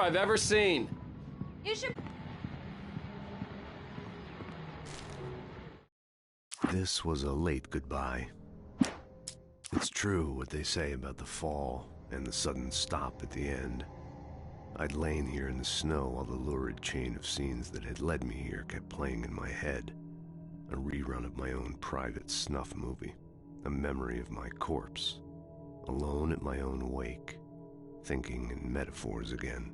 I've ever seen. You should... This was a late goodbye. It's true what they say about the fall and the sudden stop at the end. I'd lain here in the snow while the lurid chain of scenes that had led me here kept playing in my head. A rerun of my own private snuff movie. A memory of my corpse. Alone at my own wake. Thinking in metaphors again.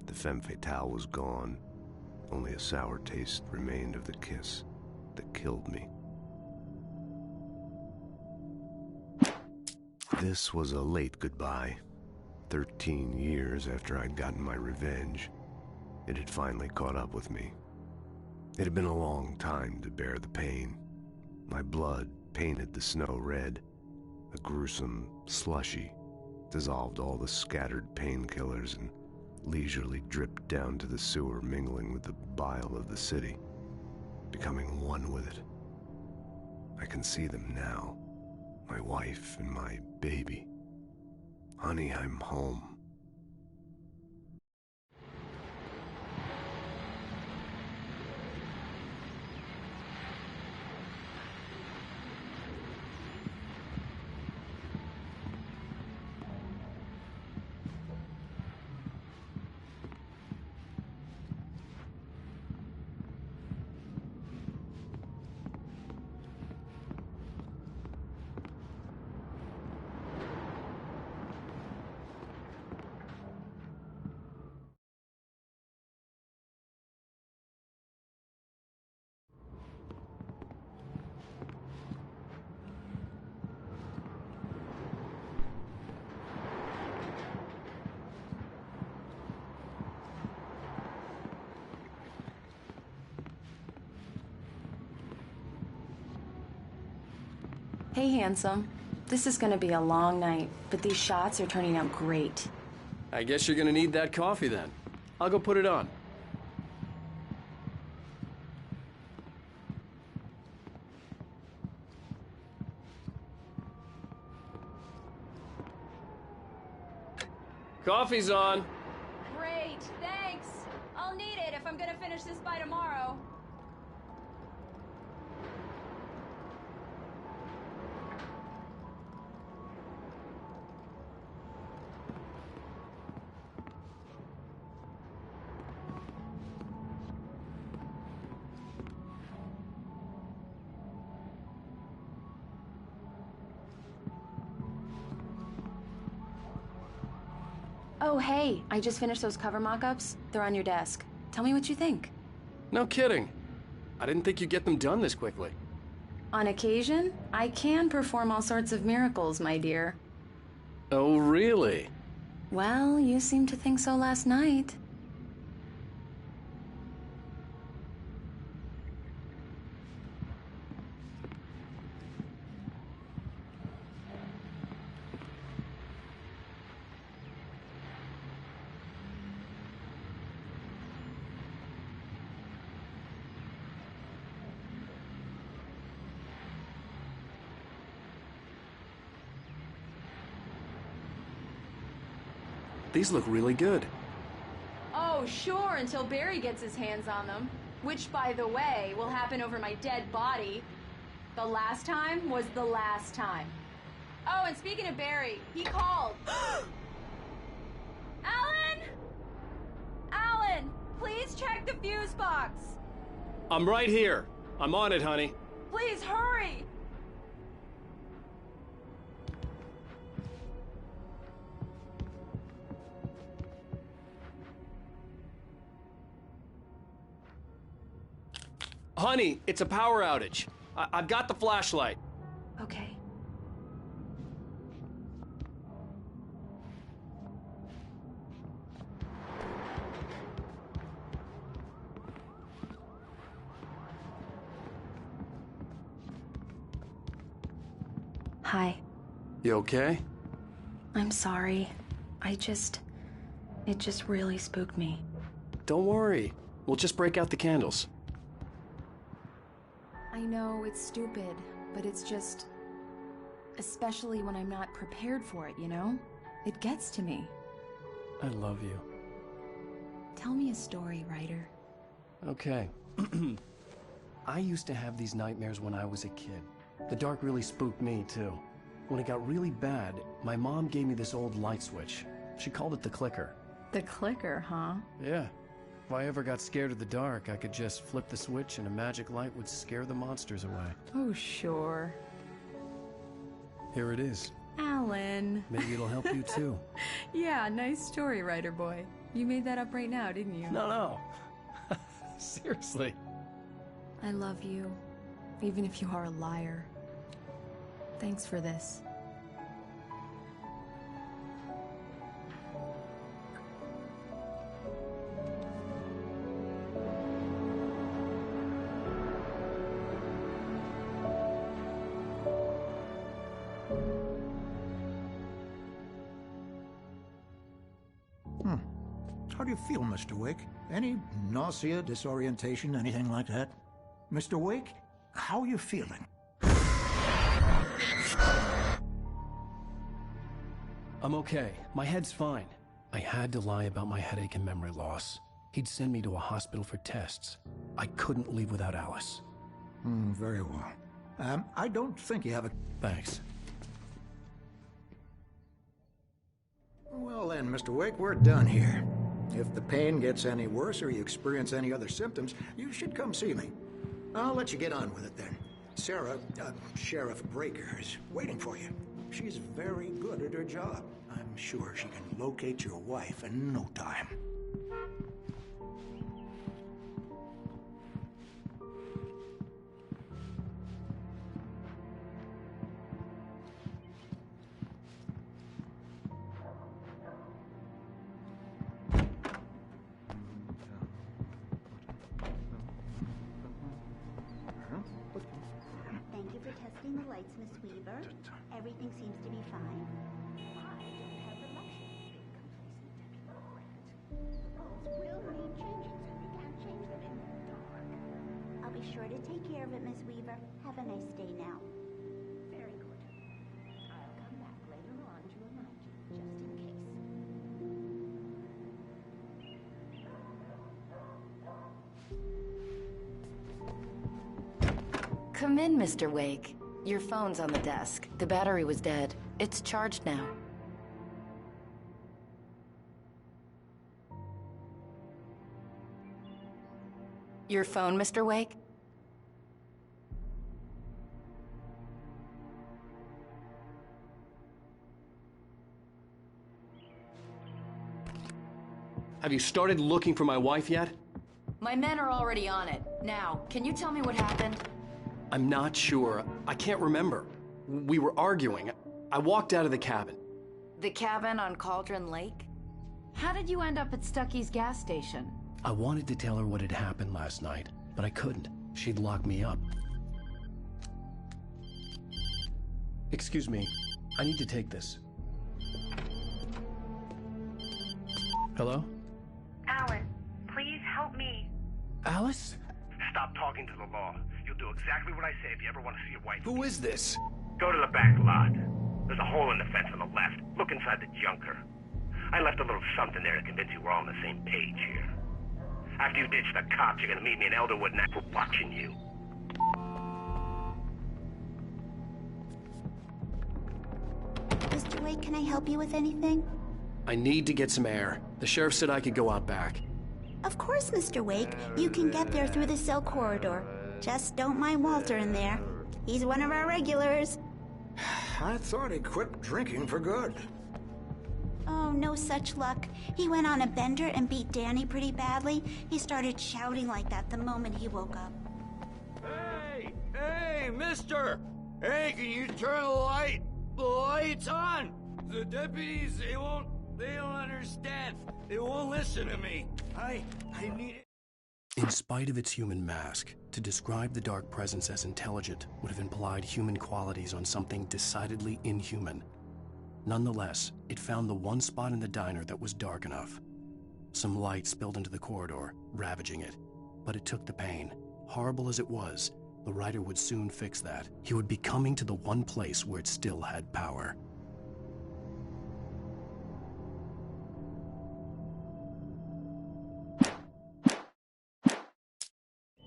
The femme fatale was gone. Only a sour taste remained of the kiss that killed me. This was a late goodbye. 13 years after I'd gotten my revenge, it had finally caught up with me. It had been a long time to bear the pain. My blood painted the snow red. A gruesome slushy dissolved all the scattered painkillers and leisurely dripped down to the sewer, mingling with the bile of the city, becoming one with it. I can see them now, my wife and my baby. Honey, I'm home. Hey, handsome. This is gonna be a long night, but these shots are turning out great. I guess you're gonna need that coffee then. I'll go put it on. Coffee's on. Great, thanks. I'll need it if I'm gonna finish this by tomorrow. Oh, hey, I just finished those cover mock-ups. They're on your desk. Tell me what you think. No kidding. I didn't think you'd get them done this quickly. On occasion, I can perform all sorts of miracles, my dear. Oh, really? Well, you seemed to think so last night. These look really good. Oh, sure, until Barry gets his hands on them. Which, by the way, will happen over my dead body. The last time was the last time. Oh, and speaking of Barry, he called. Alan! Alan, please check the fuse box. I'm right here. I'm on it, honey. Please hurry! Honey, it's a power outage. I've got the flashlight. Okay. Hi. You okay? I'm sorry. It just really spooked me. Don't worry. We'll just break out the candles. I know it's stupid, but it's just... especially when I'm not prepared for it, you know? It gets to me. I love you. Tell me a story, writer. Okay. I used to have these nightmares when I was a kid. The dark really spooked me, too. When it got really bad, my mom gave me this old light switch. She called it the clicker. The clicker, huh? Yeah. If I ever got scared of the dark, I could just flip the switch and a magic light would scare the monsters away. Oh, sure. Here it is. Alan. Maybe it'll help you, too. Yeah, nice story, writer boy. You made that up right now, didn't you? No. Seriously. I love you, even if you are a liar. Thanks for this. How do you feel, Mr. Wake? Any nausea, disorientation, anything like that? Mr. Wake, how are you feeling? I'm okay. My head's fine. I had to lie about my headache and memory loss. He'd send me to a hospital for tests. I couldn't leave without Alice. Very well. I don't think you have a... Thanks. Well then, Mr. Wake, we're done here. If the pain gets any worse or you experience any other symptoms, you should come see me. I'll let you get on with it then. Sarah, Sheriff Breaker, is waiting for you. She's very good at her job. I'm sure she can locate your wife in no time. Thank you for testing the lights, Miss Weaver. Everything seems to be fine. I don't have the luxury of being complacent. The bulbs will need changing, so you can't change them in the dark. I'll be sure to take care of it, Miss Weaver. Have a nice day now. Very good. I'll come back later on to remind you, just in case. Come in, Mr. Wake. Your phone's on the desk. The battery was dead. It's charged now. Your phone, Mr. Wake? Have you started looking for my wife yet? My men are already on it. Now, can you tell me what happened? I'm not sure. I can't remember. We were arguing. I walked out of the cabin. The cabin on Cauldron Lake? How did you end up at Stucky's gas station? I wanted to tell her what had happened last night, but I couldn't. She'd lock me up. Excuse me. I need to take this. Hello? Alan, please help me. Alice? Stop talking to the law. You'll do exactly what I say if you ever want to see your wife. Who is this? Go to the back lot. There's a hole in the fence on the left. Look inside the junker. I left a little something there to convince you we're all on the same page here. After you ditch the cops, you're gonna meet me in Elderwood and we're watching you. Mr. Wake, can I help you with anything? I need to get some air. The sheriff said I could go out back. Of course, Mr. Wake. You can get there through the cell corridor. Just don't mind Walter in there. He's one of our regulars. I thought he quit drinking for good. Oh, no such luck. He went on a bender and beat Danny pretty badly. He started shouting like that the moment he woke up. Hey, mister! Hey, can you turn the lights on? The deputies, they don't understand. They won't listen to me. I need it. In spite of its human mask, to describe the dark presence as intelligent would have implied human qualities on something decidedly inhuman. Nonetheless, it found the one spot in the diner that was dark enough. Some light spilled into the corridor, ravaging it. But it took the pain. Horrible as it was, the writer would soon fix that. He would be coming to the one place where it still had power.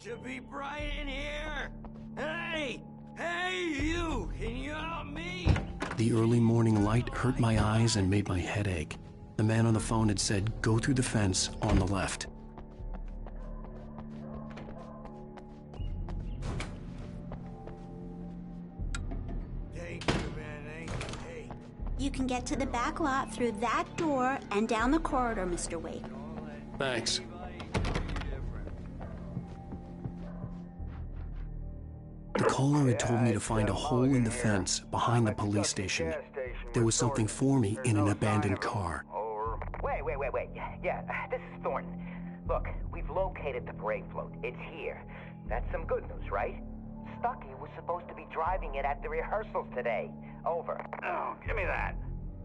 to be bright in here. Hey! Hey, you! Can you help me? The early morning light hurt my eyes and made my head ache. The man on the phone had said, "Go through the fence on the left." Thank you, man. Hey. You can get to the back lot through that door and down the corridor, Mr. Wake. Thanks. The caller had told me to find a hole in the fence behind the police station. There was something for me in an abandoned car. Wait. Yeah, this is Thornton. Look, we've located the brake float. It's here. That's some good news, right? Stucky was supposed to be driving it at the rehearsals today. Over. Oh, give me that.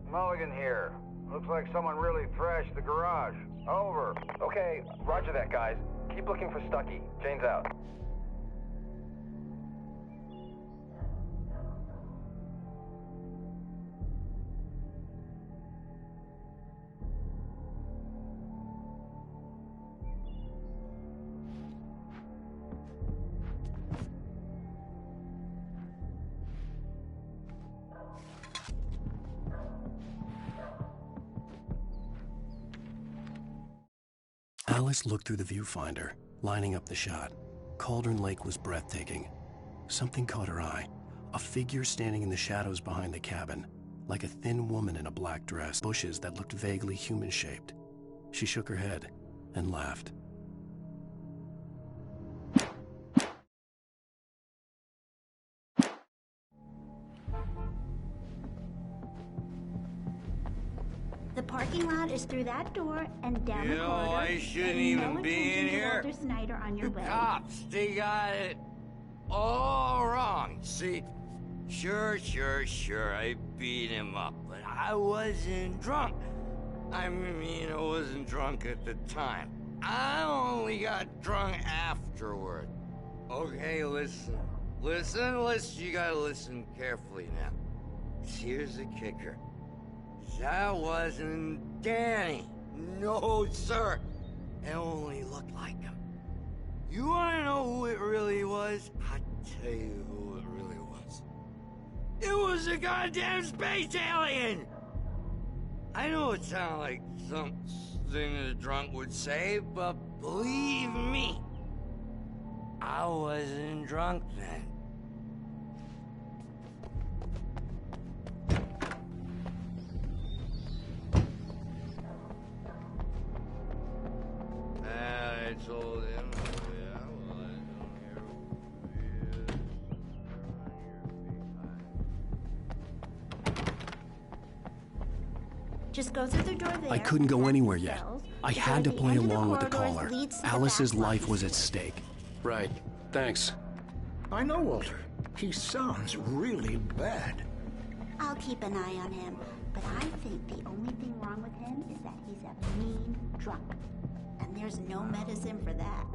Mulligan here. Looks like someone really thrashed the garage. Over. Okay, roger that, guys. Keep looking for Stucky. Jane's out. Alice looked through the viewfinder, lining up the shot. Cauldron Lake was breathtaking. Something caught her eye. A figure standing in the shadows behind the cabin, like a thin woman in a black dress, bushes that looked vaguely human-shaped. She shook her head and laughed. The parking lot is through that door and down the You know, corridor. I shouldn't Pay even no be attention in to here. Walter Snyder on your The way. cops, they got it all wrong. See, sure, I beat him up, but I wasn't drunk. I mean, I wasn't drunk at the time. I only got drunk afterward. Okay, listen, you gotta listen carefully now. Here's the kicker. That wasn't Danny. No, sir. It only looked like him. You wanna know who it really was? I'll tell you who it really was. It was a goddamn space alien! I know it sounds like something a drunk would say, but believe me, I wasn't drunk then. I told him, yeah, well, I don't hear who he is. Just go through the door there. I couldn't go anywhere past the yet. cells. I The had to door at the play end of the along with the corridors caller. leads to the Alice's back lot. life was at stake. Right. Thanks. I know Walter. He sounds really bad. I'll keep an eye on him, but I think the only thing wrong with him is that he's a mean drunk. And there's no medicine for that.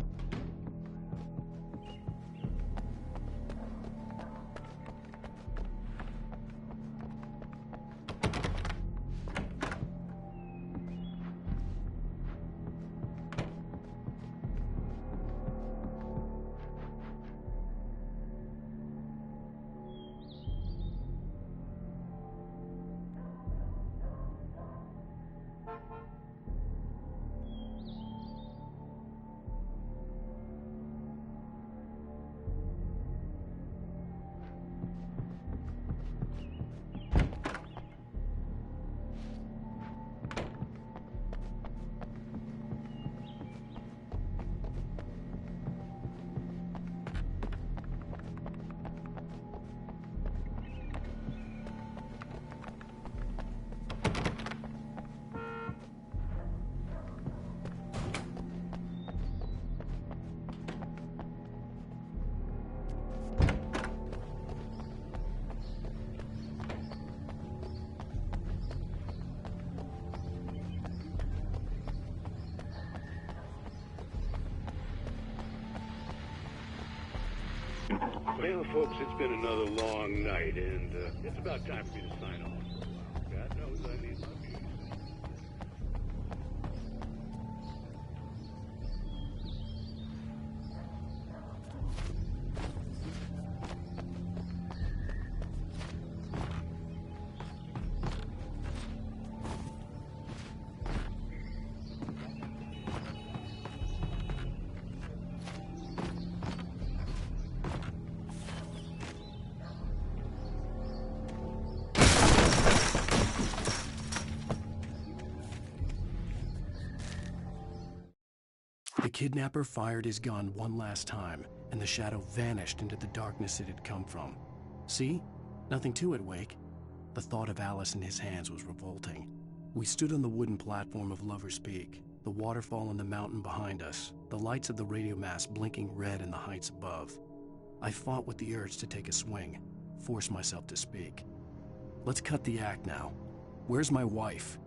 Well, folks, it's been another long night, and it's about time for me to sign off for a while. God knows I need my music. The kidnapper fired his gun one last time, and the shadow vanished into the darkness it had come from. See? Nothing to it, Wake. The thought of Alice in his hands was revolting. We stood on the wooden platform of Lover's Peak, the waterfall on the mountain behind us, the lights of the radio mast blinking red in the heights above. I fought with the urge to take a swing, force myself to speak. Let's cut the act now. Where's my wife?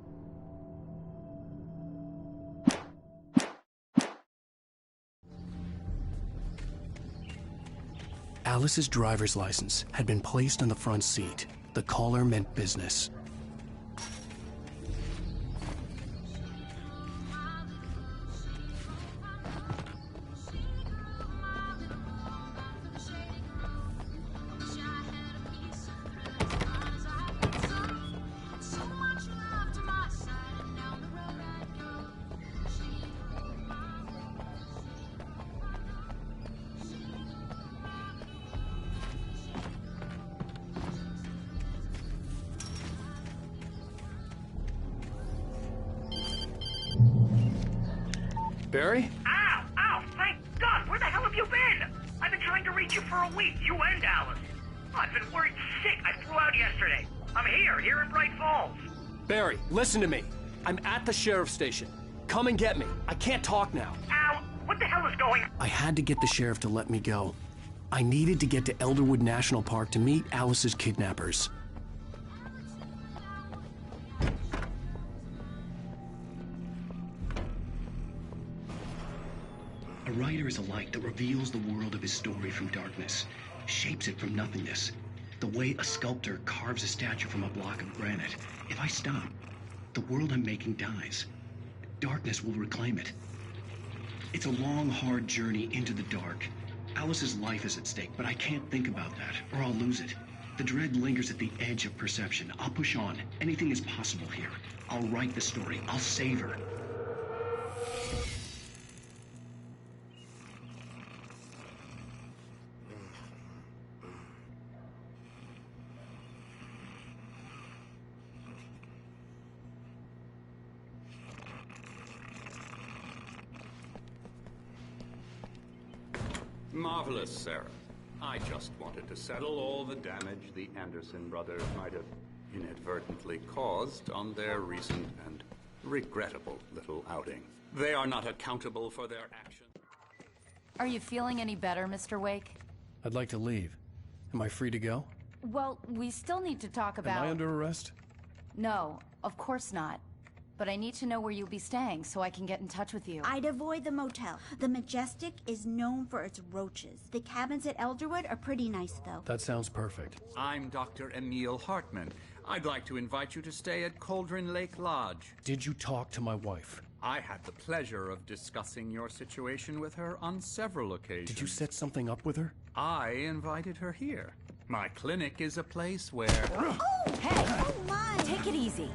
Alice's driver's license had been placed on the front seat. The caller meant business. Barry? Ow! Ow! Thank God! Where the hell have you been? I've been trying to reach you for a week, you and Alice. Oh, I've been worried sick. I flew out yesterday. I'm here in Bright Falls. Barry, listen to me. I'm at the sheriff's station. Come and get me. I can't talk now. Ow! What the hell is going on? I had to get the sheriff to let me go. I needed to get to Elderwood National Park to meet Alice's kidnappers. A writer is a light that reveals the world of his story from darkness, shapes it from nothingness. The way a sculptor carves a statue from a block of granite. If I stop, the world I'm making dies. Darkness will reclaim it. It's a long, hard journey into the dark. Alice's life is at stake, but I can't think about that, or I'll lose it. The dread lingers at the edge of perception. I'll push on. Anything is possible here. I'll write the story. I'll save her. Marvelous, Sarah. I just wanted to settle all the damage the Anderson brothers might have inadvertently caused on their recent and regrettable little outing. They are not accountable for their actions. Are you feeling any better, Mr. Wake? I'd like to leave. Am I free to go? Well, we still need to talk about... Am I under arrest? No, of course not. But I need to know where you'll be staying so I can get in touch with you. I'd avoid the motel. The Majestic is known for its roaches. The cabins at Elderwood are pretty nice, though. That sounds perfect. I'm Dr. Emil Hartman. I'd like to invite you to stay at Cauldron Lake Lodge. Did you talk to my wife? I had the pleasure of discussing your situation with her on several occasions. Did you set something up with her? I invited her here. My clinic is a place where... Oh! Hey! Oh, my! Take it easy.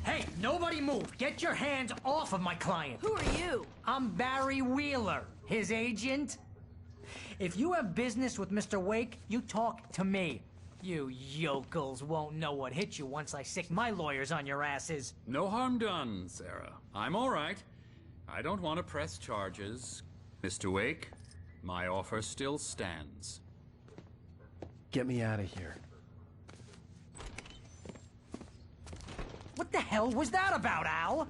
Hey, nobody move! Get your hands off of my client! Who are you? I'm Barry Wheeler, his agent. If you have business with Mr. Wake, you talk to me. You yokels won't know what hit you once I sick my lawyers on your asses. No harm done, Sarah. I'm all right. I don't want to press charges. Mr. Wake, my offer still stands. Get me out of here. What the hell was that about, Al?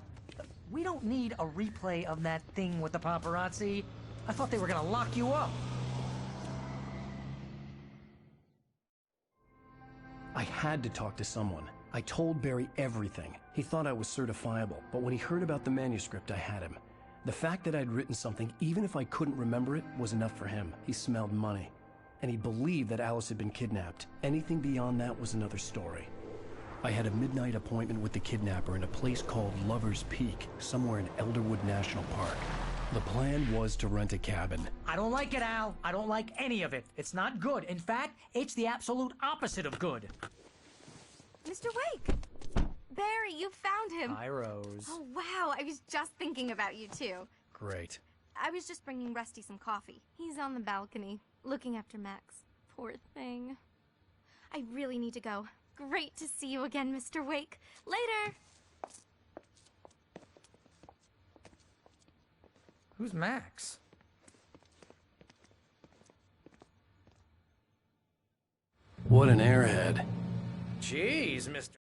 We don't need a replay of that thing with the paparazzi. I thought they were gonna lock you up. I had to talk to someone. I told Barry everything. He thought I was certifiable, but when he heard about the manuscript, I had him. The fact that I'd written something, even if I couldn't remember it, was enough for him. He smelled money. And he believed that Alice had been kidnapped. Anything beyond that was another story. I had a midnight appointment with the kidnapper in a place called Lover's Peak, somewhere in Elderwood National Park. The plan was to rent a cabin. I don't like it, Al. I don't like any of it. It's not good. In fact, it's the absolute opposite of good. Mr. Wake! Barry, you found him! Hi, Rose. Oh, wow. I was just thinking about you, too. Great. I was just bringing Rusty some coffee. He's on the balcony, looking after Max. Poor thing. I really need to go. Great to see you again, Mr. Wake. Later! Who's Max? What an airhead. Jeez, Mr.